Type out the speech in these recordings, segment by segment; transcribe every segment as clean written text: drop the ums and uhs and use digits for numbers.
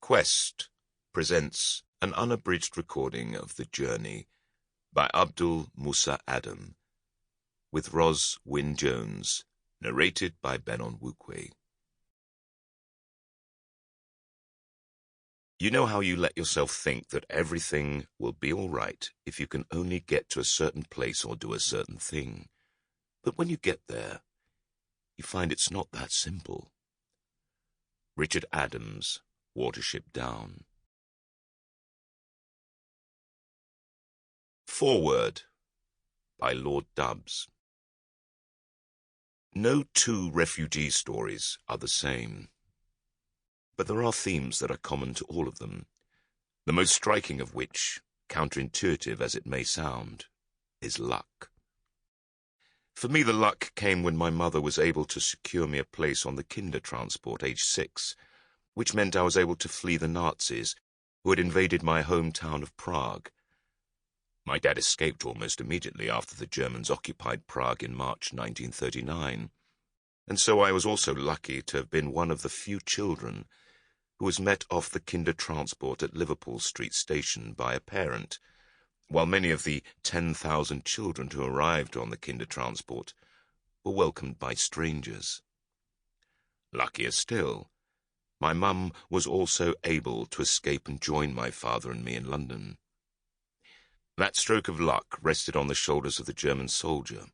Quest presents an unabridged recording of The Journey by Abdul Musa Adam, with Ros Wynne Jones, narrated by Onwukwe. You know how you let yourself think that everything will be all right if you can only get to a certain place or do a certain thing. But when you get there, you find it's not that simple. Richard Adams, Watership Down. Foreword by Lord Dubs. No two refugee stories are the same, but there are themes that are common to all of them, the most striking of which, counterintuitive as it may sound, is luck. For me, the luck came when my mother was able to secure me a place on the Kindertransport, aged 6, which meant I was able to flee the Nazis, who had invaded my hometown of Prague. My dad escaped almost immediately after the Germans occupied Prague in March 1939, and so I was also lucky to have been one of the few children who was met off the Kindertransport at Liverpool Street Station by a parent, while many of the 10,000 children who arrived on the Kindertransport were welcomed by strangers. Luckier still, my mum was also able to escape and join my father and me in London. That stroke of luck rested on the shoulders of the German soldier,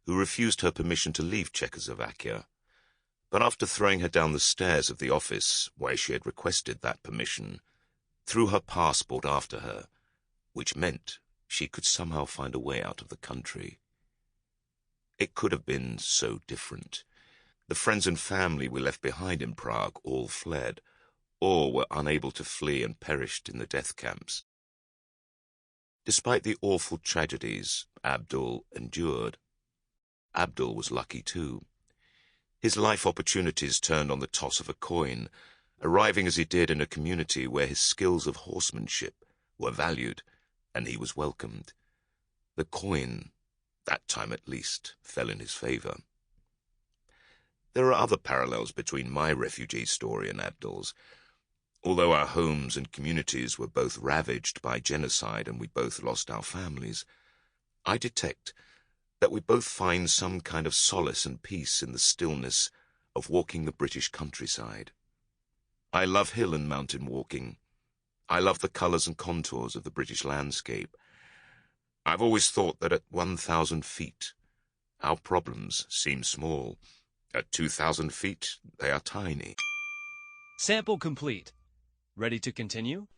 who refused her permission to leave Czechoslovakia, but after throwing her down the stairs of the office where she had requested that permission, threw her passport after her, which meant she could somehow find a way out of the country. It could have been so different. The friends and family we left behind in Prague all fled, or were unable to flee and perished in the death camps. Despite the awful tragedies Abdul endured, Abdul was lucky too. His life opportunities turned on the toss of a coin, arriving as he did in a community where his skills of horsemanship were valued and he was welcomed. The coin, that time at least, fell in his favor. There are other parallels between my refugee story and Abdul's. Although our homes and communities were both ravaged by genocide and we both lost our families, I detect that we both find some kind of solace and peace in the stillness of walking the British countryside. I love hill and mountain walking. I love the colours and contours of the British landscape. I've always thought that at 1,000 feet, our problems seem small. At 2,000 feet, they are tiny. Sample complete. Ready to continue?